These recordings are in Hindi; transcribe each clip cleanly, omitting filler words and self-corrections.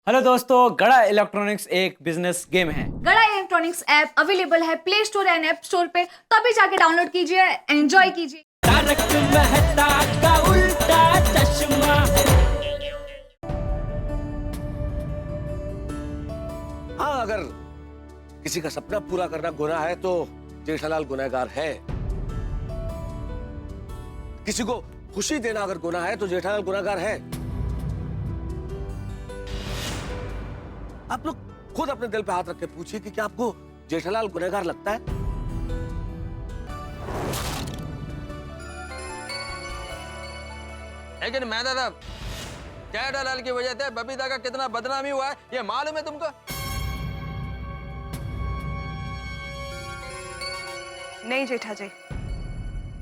हेलो दोस्तों, गड़ा इलेक्ट्रॉनिक्स एक बिजनेस गेम है। गड़ा इलेक्ट्रॉनिक्स ऐप अवेलेबल है play store and app store पे, तभी जाके डाउनलोड कीजिए, एंजॉय कीजिए। तारक मेहता का उल्टा चश्मा। हाँ, अगर किसी का सपना पूरा करना गुनाह है तो जेठालाल गुनहगार है। किसी को खुशी देना अगर गुनाह है तो जेठालाल गुनहगार है। आप लोग खुद अपने दिल पे हाथ रख के पूछिए कि क्या आपको जेठालाल गुनहगार लगता है? लेकिन मैं दादा जेठालाल की वजह से बबीता का कितना बदनामी हुआ है ये मालूम है तुमको? नहीं जेठा जी,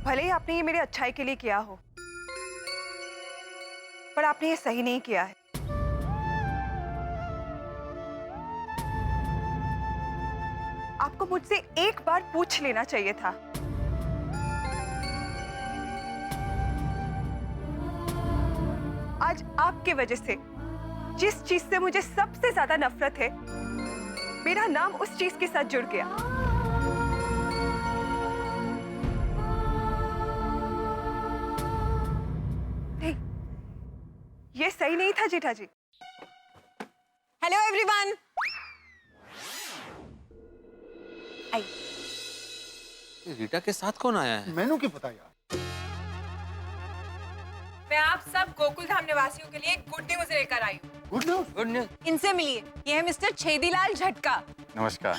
भले ही आपने ये मेरी अच्छाई के लिए किया हो, पर आपने ये सही नहीं किया है। आपको मुझसे एक बार पूछ लेना चाहिए था। आज आपके वजह से जिस चीज से मुझे सबसे ज्यादा नफरत है, मेरा नाम उस चीज के साथ जुड़ गया। नहीं, ये सही नहीं था जेठा जी। Hello everyone. रीटा के साथ कौन आया है? मैनू क्या पता यार। मैं आप सब गोकुल धाम निवासियों के लिए एक गुड न्यूज लेकर आई हूँ। Good news. Good news. इनसे मिलिए, ये है मिस्टर छेदीलाल झटका। नमस्कार।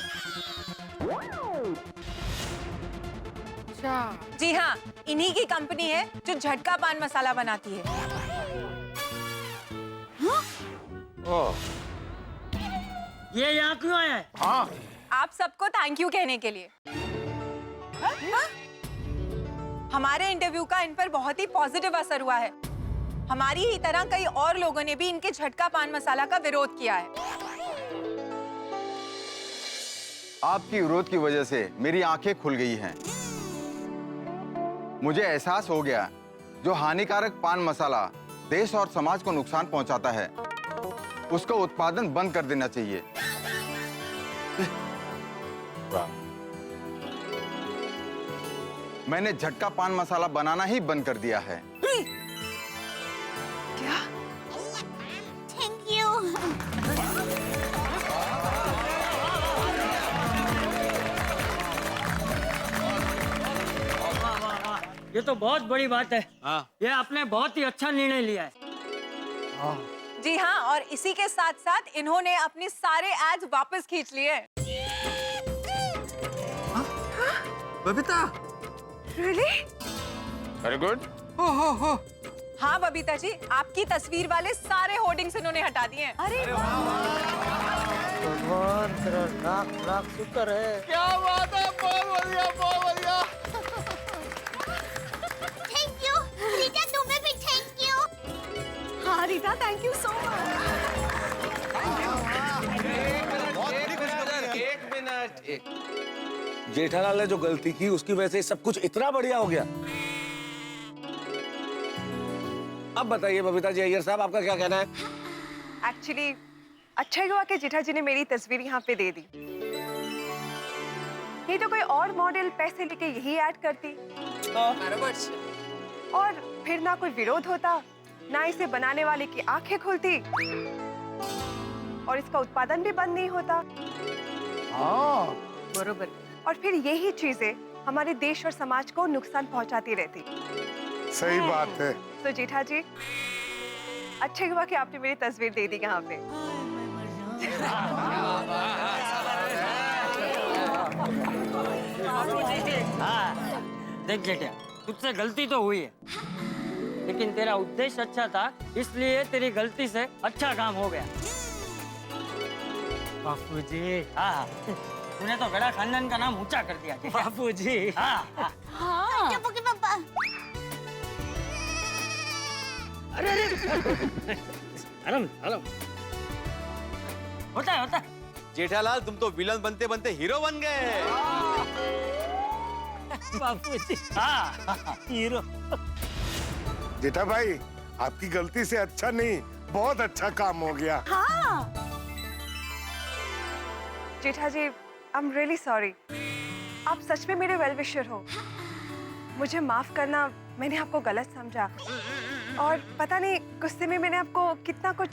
जी हाँ, इन्हीं की कंपनी है जो झटका पान मसाला बनाती है। ये यहाँ क्यों आया है? हाँ, आप सबको थैंक यू कहने के लिए। हमारे इंटरव्यू का इन पर बहुत ही पॉजिटिव असर हुआ है। हमारी ही तरह कई और लोगों ने भी इनके झटका पान मसाला का विरोध किया है। आपकी विरोध की वजह से मेरी आंखें खुल गई हैं। मुझे एहसास हो गया, जो हानिकारक पान मसाला देश और समाज को नुकसान पहुंचाता है, उसका उत्पादन बंद कर देना चाहिए। मैंने झटका पान मसाला बनाना ही बंद कर दिया है। क्या? Thank you. ये तो बहुत बड़ी बात है। हाँ। ये आपने बहुत ही अच्छा निर्णय लिया है। जी हाँ, और इसी के साथ साथ इन्होंने अपने सारे एड्स वापस खींच लिए। बबीता। Really? Very good. हाँ बबीता जी, आपकी तस्वीर वाले सारे होर्डिंग्स इन्होंने हटा दिए हैं। अरे भगवान तेरा लाख लाख शुक्र है। क्या बात है, बहुत बढ़िया, बहुत बढ़िया। थैंक यू रीटा, तुम्हें भी थैंक यू। हाँ Rita, thank you so much. एक मिनट। जेठालाल ने जो गलती की उसकी वजह से सब कुछ इतना बढ़िया हो गया। अब बताइए बबीता जी, अय्यर साहब, आपका क्या कहना है? एक्चुअली अच्छा ही हुआ कि जेठा जी ने मेरी तस्वीर यहाँ पे दे दी। नहीं तो कोई और मॉडल पैसे लेके यही ऐड करती और फिर ना कोई विरोध होता, ना इसे बनाने वाले की आंखें खुलती और इसका उत्पादन भी बंद नहीं होता। हाँ, बरोबर। और फिर यही चीजें हमारे देश और समाज को नुकसान पहुंचाती रहती। सही बात है। तो जेठा जी, अच्छा हुआ कि आपने मेरी तस्वीर दे दी यहाँ पे। देख बेटा, तुझसे गलती तो हुई है, लेकिन तेरा उद्देश्य अच्छा था, इसलिए तेरी गलती से अच्छा काम हो गया। बापूजी, हाँ, तूने तो गड़ा खानदान का नाम ऊंचा कर दिया। बापूजी, हाँ, हाँ। चुप हो गए पापा। अरे आराम आराम। होता है। जेठालाल, तुम तो विलन बनते बनते हीरो बन गए। बापूजी, हाँ, हीरो। जेठा भाई, आपकी गलती से अच्छा नहीं बहुत अच्छा काम हो गया। जेठा ji, I am really sorry. आप सच में मेरे वेल विशर हो। मुझे माफ करना, मैंने आपको गलत समझा और पता नहीं गुस्से में मैंने आपको कितना कुछ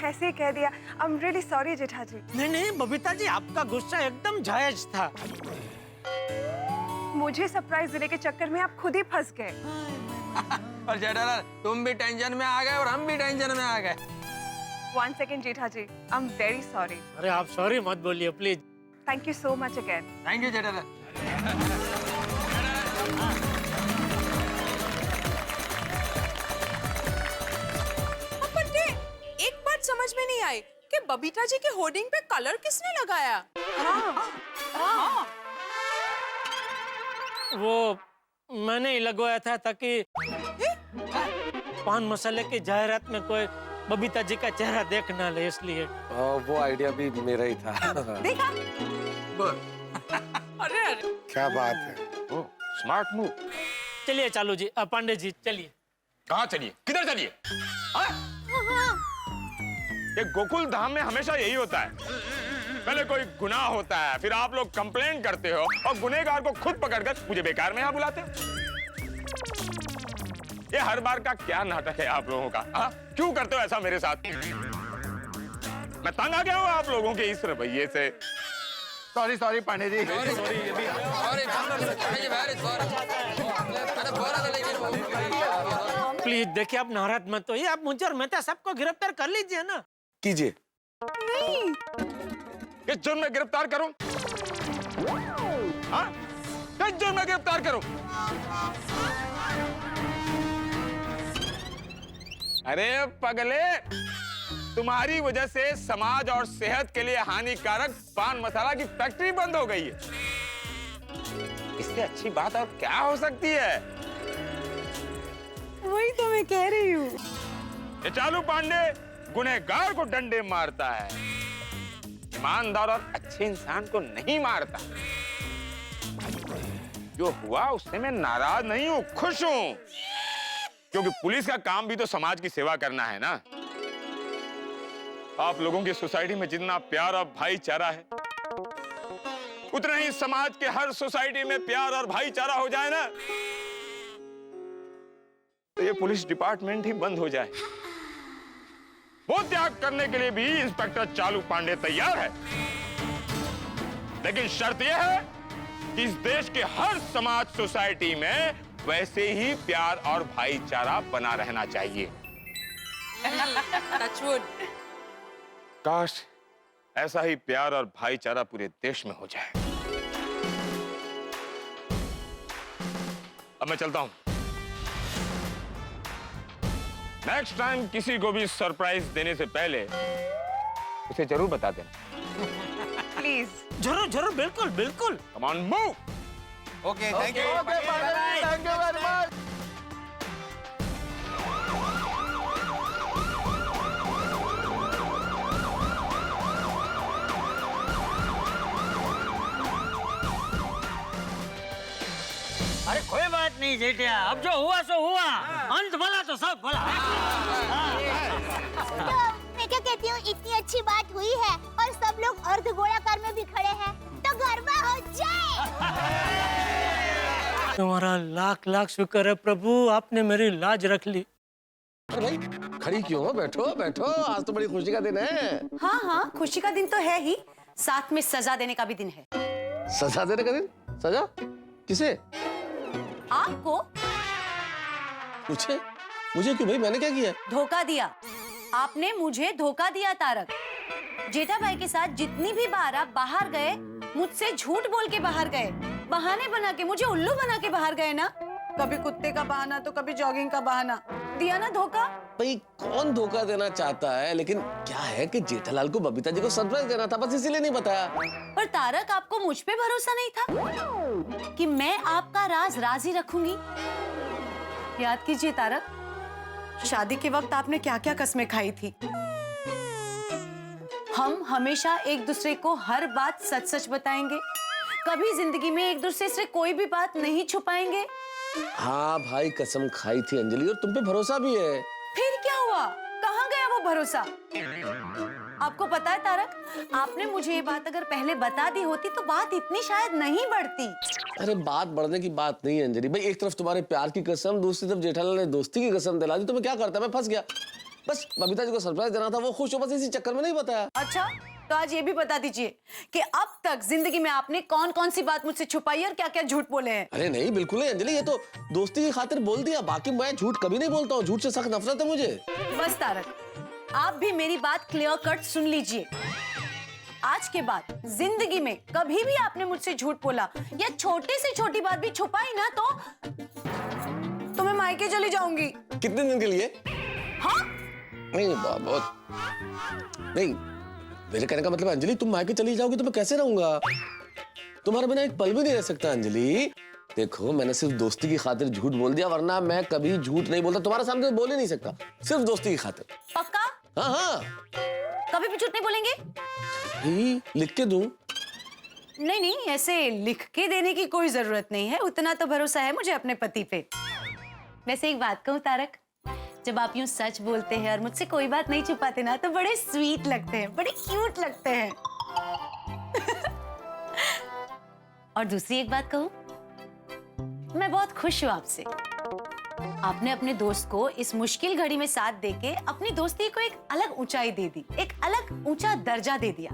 ऐसे ही कह दिया। आई एम रियली सॉरी जेठा जी। नहीं नहीं बबीता जी, आपका गुस्सा एकदम जायज था। मुझे सरप्राइज देने के चक्कर में आप खुद ही फंस गए। और जेठालाल, तुम भी टेंशन में आ गए और हम भी टेंशन में आ गए। 1 second Jetha ji, I am very sorry. अरे आप सॉरी मत बोलिए please. Thank you so much again. Thank you Jethalal. एक बात समझ में नहीं आई कि बबीता जी के होर्डिंग पे कलर किसने लगाया? वो मैंने ही लगवाया था ताकि पान मसाले की जाहिरात में कोई बबीता जी का चेहरा देख ना ले, इसलिए। वो आइडिया भी मेरा ही था। देखा? क्या बात है। Smart move. चलिए चालू जी, पांडे जी चलिए। कहाँ चलिए? किधर चलिए? ये गोकुल धाम में हमेशा यही होता है। पहले कोई गुनाह होता है, फिर आप लोग कंप्लेंट करते हो और गुनहगार को खुद पकड़कर मुझे बेकार में यहाँ बुलाते हो। ये हर बार का क्या नाटक है आप लोगों का? हाँ? क्यों करते हो ऐसा मेरे साथ? मैं तंग आ गया हूँ आप लोगों के इस रवैये से। Sorry sorry Pandey ji. Please देखिए, आप नाराज मत होइए। आप मुझे और मेहता सबको गिरफ्तार कर लीजिए ना। कीजिए। किस जुर्म में गिरफ्तार करूं? हाँ? किस जुर्म में गिरफ्तार करूं? अरे पगले, तुम्हारी वजह से समाज और सेहत के लिए हानिकारक पान मसाला की फैक्ट्री बंद हो गई है। इससे अच्छी बात और क्या हो सकती है? वही तो मैं कह रही हूँ। ये चालू पांडे गुनहगार को डंडे मारता है, ईमानदार और अच्छे इंसान को नहीं मारता। जो हुआ उससे मैं नाराज नहीं हूं, खुश हूं, क्योंकि पुलिस का काम भी तो समाज की सेवा करना है ना। आप लोगों की सोसाइटी में जितना प्यार और भाईचारा है, उतना ही समाज के हर सोसाइटी में प्यार और भाईचारा हो जाए ना, तो ये पुलिस डिपार्टमेंट ही बंद हो जाए। वो त्याग करने के लिए भी इंस्पेक्टर चालू पांडे तैयार है, लेकिन शर्त यह है कि इस देश के हर समाज सोसाइटी में वैसे ही प्यार और भाईचारा बना रहना चाहिए। काश ऐसा ही प्यार और भाईचारा पूरे देश में हो जाए। अब मैं चलता हूं। नेक्स्ट टाइम किसी को भी सरप्राइज देने से पहले उसे जरूर बता देना। प्लीज। जरूर जरूर, बिल्कुल बिल्कुल। Come on move. Okay, thank you. Thank you very much. अरे कोई बात नहीं जेठिया, अब जो हुआ सो हुआ। अंत भला तो सब भला। तो मैं क्या कहती हूँ, इतनी अच्छी बात हुई है और सब लोग अर्ध गोलाकार में भी खड़े हैं, तो गरबा हो जाए। तुम्हारा लाख लाख शुक्र है प्रभु, आपने मेरी लाज रख ली। अरे भाई खड़ी क्यों हो? बैठो बैठो, आज तो बड़ी खुशी का दिन है। हाँ हाँ, खुशी का दिन तो है ही, साथ में सजा देने का भी दिन है। सजा देने का दिन? सजा किसे? आपको। पूछे मुझे क्यों भाई? मैंने क्या किया? धोखा दिया आपने, मुझे धोखा दिया तारक। जेठा भाई के साथ जितनी भी बार आप बाहर गए, मुझसे झूठ बोल के बाहर गए, बहाने बना के मुझे उल्लू बना के बाहर गए ना। कभी कुत्ते का बहाना तो कभी जॉगिंग का बहाना, दिया ना धोखा। भाई कौन धोखा देना चाहता है, लेकिन क्या है कि जेठालाल को बबीता जी को सरप्राइज देना था, बस इसीलिए नहीं बताया। पर तारक, आपको मुझ पे भरोसा नहीं था कि मैं आपका राज राज ही रखूंगी? याद कीजिए तारक, शादी के वक्त आपने क्या क्या कस्में खाई थी। हम हमेशा एक दूसरे को हर बात सच सच बताएंगे, कभी जिंदगी में एक दूसरे से कोई भी बात नहीं छुपाएंगे। हाँ भाई कसम खाई थी अंजलि, और तुम पे भरोसा भी है। फिर क्या हुआ? कहाँ गया वो भरोसा। आपको पता है तारक, आपने मुझे ये बात अगर पहले बता दी होती तो बात इतनी शायद नहीं बढ़ती। अरे बात बढ़ने की बात नहीं है अंजलि भाई, एक तरफ तुम्हारे प्यार की कसम, दूसरी तरफ जेठालाल ने दोस्ती की कसम दिला दी, तो मैं क्या करता, मैं फंस गया। बस बबीता जी को सरप्राइज देना था, वो खुश हो, बस इसी चक्कर में नहीं बताया। अच्छा, तो आज ये भी बता दीजिए कि अब तक जिंदगी में आपने कौन कौन सी बात मुझसे छुपाई है और क्या क्या झूठ बोले हैं। अरे नहीं, बिल्कुल नहीं अंजलि, ये तो दोस्ती की खातिर बोल दिया, बाकी मैं झूठ कभी नहीं बोलता हूँ, झूठ से सख्त नफरत है मुझे। बस तारक, आप भी मेरी बात क्लियर कट सुन लीजिए। आज के बाद जिंदगी में कभी भी आपने मुझसे झूठ बोला या छोटी से छोटी बात भी छुपाई ना तो मैं मायके चली जाऊंगी। कितने दिन के लिए? हाँ? नहीं बहुत नहीं, मेरे कहने का मतलब अंजलि तुम मायके चली जाओगी तो मैं कैसे रहूंगा? तुम्हारे बिना एक पल भी नहीं रह सकता अंजलि। देखो मैंने सिर्फ दोस्ती की खातिर झूठ बोल दिया, वरना मैं कभी झूठ नहीं बोलता, तुम्हारे सामने बोल ही नहीं सकता, सिर्फ दोस्ती की खातिर। पक्का? हाँ हाँ। कभी भी झूठ नहीं बोलेंगे? लिख के दूं? नहीं नहीं, ऐसे लिख के देने की कोई जरूरत नहीं है, उतना तो भरोसा है मुझे अपने पति पे। वैसे एक बात कहूँ तारक, जब आप यूं सच बोलते हैं और मुझसे कोई बात नहीं छुपाते ना तो बड़े स्वीट लगते हैं, बड़े क्यूट लगते हैं। और दूसरी एक बात कहूँ, मैं बहुत खुश हूँ आपसे। आपने अपने दोस्त को इस मुश्किल घड़ी में साथ देके अपनी दोस्ती को एक अलग ऊंचाई दे दी, एक अलग ऊंचा दर्जा दे दिया।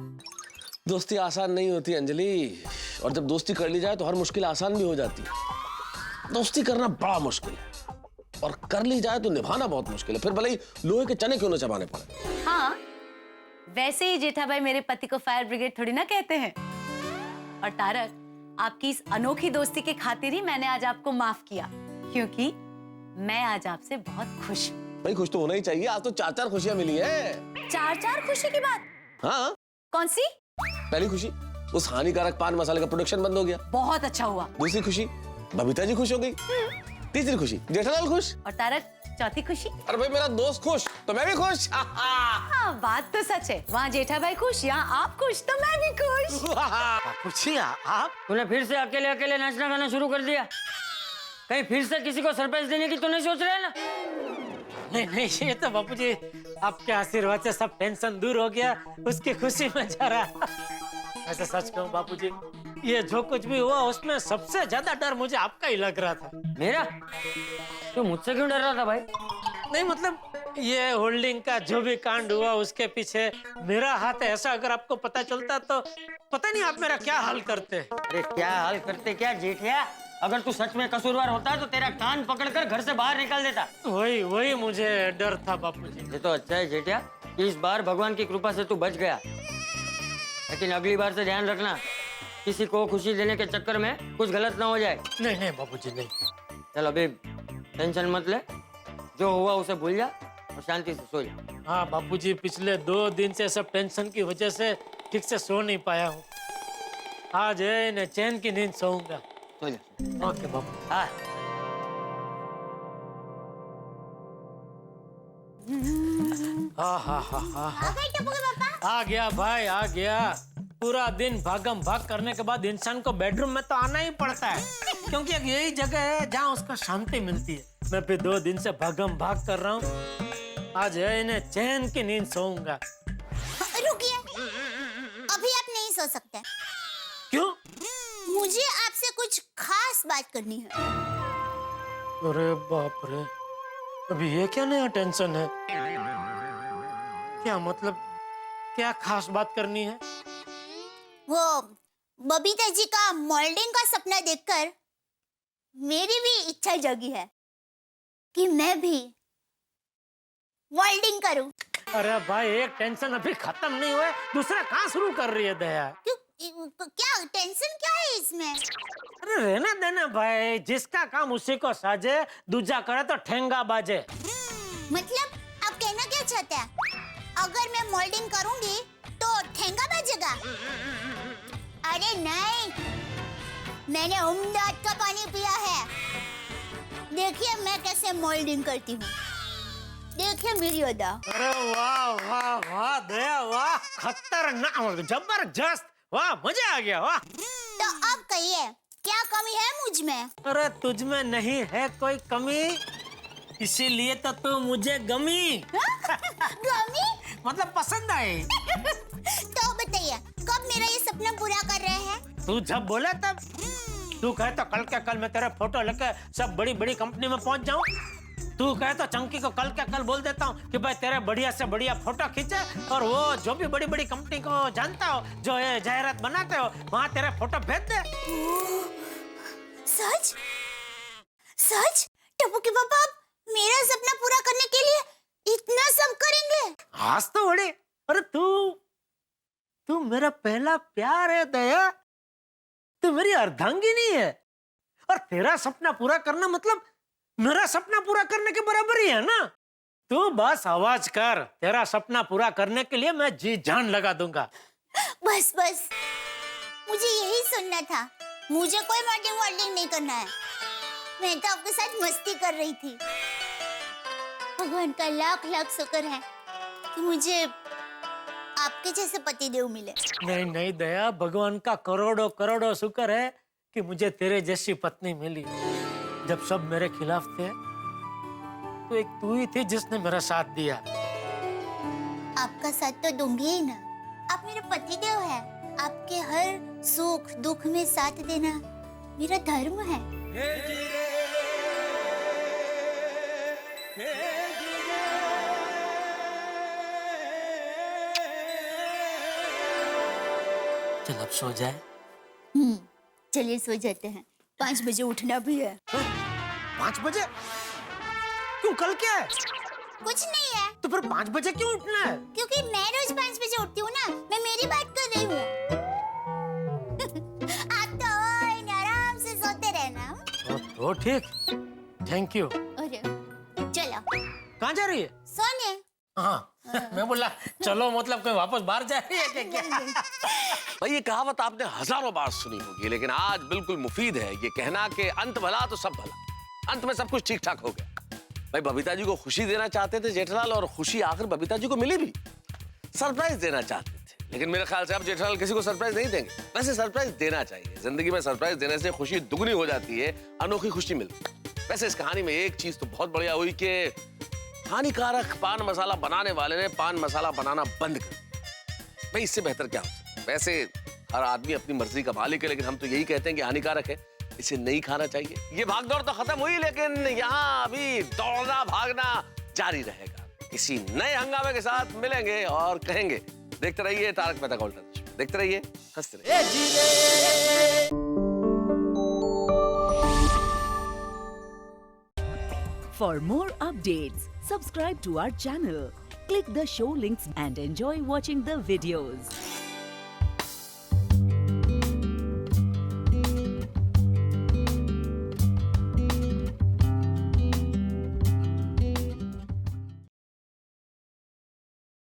दोस्ती आसान नहीं होती अंजलि, और जब दोस्ती कर ली जाए तो हर मुश्किल आसान भी हो जाती है। दोस्ती करना बड़ा मुश्किल है और कर ली जाए तो निभाना बहुत मुश्किल है, फिर भले ही लोहे के चने क्यों न चबाने पड़े। हाँ, वैसे ही जेठा भाई मेरे पति को फायर ब्रिगेड थोड़ी ना कहते हैं। और तारक, आपकी इस अनोखी दोस्ती के खातिर ही मैंने आज आपको माफ किया, क्योंकि मैं आज आपसे बहुत खुश हूँ। भाई खुश तो होना ही चाहिए, आज तो 4-4 खुशियां मिली है। 4-4 खुशी की बात? हाँ। कौन सी? पहली खुशी, उस हानिकारक पान मसाले का प्रोडक्शन बंद हो गया। बहुत अच्छा हुआ। दूसरी खुशी, बबीता जी खुश हो गई। तीसरी खुशी, जेठालाल खुश। और तारक, चौथी खुशी? अरे भाई मेरा दोस्त खुश तो मैं भी खुश। हाँ, बात तो सच है, वहाँ जेठा भाई खुश, यहाँ आप खुश तो मैं भी खुश। खुशी आप? तूने फिर से अकेले अकेले नाचना गाना शुरू कर दिया? कहीं फिर से किसी को सरप्राइज देने की तो नहीं सोच रहे ना? नहीं नहीं, ये तो बापूजी आपके आशीर्वाद से सब टेंशन दूर हो गया, उसकी खुशी में जा रहा। ऐसा सच कहूँ बापूजी, ये जो कुछ भी हुआ उसमें सबसे ज्यादा डर मुझे आपका ही लग रहा था। मेरा? तू मुझसे क्यों डर रहा था भाई? नहीं मतलब ये होल्डिंग का जो भी कांड हुआ उसके पीछे मेरा हाथ है, ऐसा अगर आपको पता चलता तो पता नहीं आप मेरा क्या हाल करते। अरे क्या हाल करते क्या जेठिया? अगर तू सच में कसूरवार होता तो तेरा कान पकड़कर घर से बाहर निकाल देता। वही मुझे डर था बापूजी। ये तो अच्छा है जेठिया कि इस बार भगवान की कृपा से तू बच गया, लेकिन अगली बार से ध्यान रखना, किसी को खुशी देने के चक्कर में कुछ गलत ना हो जाए। नहीं नहीं बापूजी नहीं। चल अभी टेंशन मत ले, जो हुआ उसे भूल जा और शांति से सो जा। हाँ बापूजी, पिछले 2 दिन से सब टेंशन की वजह से ठीक से सो नहीं पाया हूँ। आज है चैन की नींद सोऊंगा। ओके बापू। हाँ। आ गया भाई, आ गया। पूरा दिन भागम भाग करने के बाद इंसान को बेडरूम में तो आना ही पड़ता है, क्योंकि एक यही जगह है जहाँ उसको शांति मिलती है। मैं फिर 2 दिन से भागम भाग कर रहा हूँ, आज है इन्हें चैन की नींद सोऊंगा। रुकिए, अभी आप नहीं सो सकते। क्यों? मुझे आपसे कुछ खास बात करनी है। अरे बाप रे, अभी ये क्या नया टेंशन है? क्या मतलब, क्या खास बात करनी है? वो बबीता जी का मॉडलिंग का सपना देखकर मेरी भी इच्छा जगी है कि मैं भी मॉडलिंग करूं। अरे भाई, एक टेंशन अभी खत्म नहीं हुआ, दूसरा कहाँ शुरू कर रही है दया? क्यों, क्या टेंशन क्या है इसमें? अरे रहना देना भाई, जिसका काम उसी को साजे, दूजा करे तो ठेंगा बाजे। मतलब आप कहना क्या चाहते हैं? अगर मैं मोल्डिंग करूंगी तो ठेंगा बजेगा? अरे नहीं, मैंने उम्दाद का पानी पिया है। देखिए मैं कैसे मोल्डिंग करती हूँ, देखिए मेरी अदा। अरे वाह वाह वाह दया, वाह, खतरनाक, जबरदस्त, वाह, मजा आ गया, वाह। तो अब कहिए क्या कमी है मुझ में? अरे तुझ में नहीं है कोई कमी, इसीलिए तो तू मुझे गमी। गमी? मतलब पसंद आए। तो बताइए कब मेरा ये सपना पूरा कर रहे हैं? तू जब बोले तब। तू कहे तो कल के कल मैं तेरे फोटो लेके सब बड़ी बड़ी कंपनी में पहुंच जाऊं। तू कहे तो चंकी को कल के कल बोल देता हूँ कि भाई तेरे बढ़िया से बढ़िया फोटो खींचे, और वो जो भी बड़ी बड़ी कंपनी को जानता हो, जो ये जाहिरात बनाते हो, वहाँ तेरे फोटो भेज दे। सच? सच? टप्पू के पापा आप मेरा सपना पूरा करने के लिए इतना सब करेंगे? आज तो बड़े। अरे तू मेरा पहला प्यार है दया। तू मेरी अर्धांगिनी है, और तेरा सपना पूरा करना मतलब मेरा सपना पूरा करने के बराबर ही है ना। तू बस आवाज कर, तेरा सपना पूरा करने के लिए मैं जी जान लगा दूंगा। बस बस, मुझे यही सुनना था। मुझे कोई मॉडलिंग नहीं करना है। मैं तो आपके साथ मस्ती कर रही थी। भगवान का लाख लाख शुक्र है कि मुझे आपके जैसे पतिदेव मिले। नहीं दया, भगवान का करोड़ों करोड़ों शुक्र है कि मुझे तेरे जैसी पत्नी मिली। जब सब मेरे खिलाफ थे तो एक तू ही थी जिसने मेरा साथ दिया। आपका साथ तो दूंगी ही ना। आप मेरे पतिदेव हैं। आपके हर सुख दुख में साथ देना मेरा धर्म है। चल अब सो जाए। चलिए सो जाते हैं। 5 बजे उठना भी है। 5 बजे? क्यों, कल क्या है? कुछ नहीं है। तो फिर 5 बजे क्यों उठना है? क्योंकि मैं रोज 5 बजे उठती हूँ ना। मैं मेरी बात कर रही हूँ। आप तो आराम से सोते रहना। तो ठीक, थैंक यू। अरे चलो। कहाँ जा रही है? सोने। हाँ मैं बोला चलो मतलब कोई वापस बाहर जा रही है क्या? भाई ये कहावत आपने हजारों बार सुनी होगी, लेकिन आज बिल्कुल मुफीद है ये कहना कि अंत भला तो सब भला। अंत में सब कुछ ठीक ठाक हो गया। भाई बबीता जी को खुशी देना चाहते थे जेठालाल, और खुशी आखिर बबीता जी को मिली भी। सरप्राइज देना चाहते थे, लेकिन मेरे ख्याल से अब जेठालाल किसी को सरप्राइज नहीं देंगे। वैसे सरप्राइज देना चाहिए। जिंदगी में सरप्राइज देने से खुशी दुगनी हो जाती है, अनोखी खुशी मिलती है। वैसे इस कहानी में एक चीज तो बहुत बढ़िया हुई कि हानिकारक पान मसाला बनाने वाले ने पान मसाला बनाना बंद कर दिया। भाई इससे बेहतर क्या हो सकता है? वैसे हर आदमी अपनी मर्जी का मालिक है, लेकिन हम तो यही कहते हैं कि हानिकारक है, इसे नहीं खाना चाहिए। ये भागदौड़ तो खत्म हुई, लेकिन यहाँ अभी दौड़ना भागना जारी रहेगा। किसी नए हंगामे के साथ मिलेंगे और कहेंगे। देखते रहिए तारक मेहता का उल्टा चश्मा, देखते रहिए, हंसते रहिए। For more updates, subscribe to our channel, click the show links and enjoy watching the videos.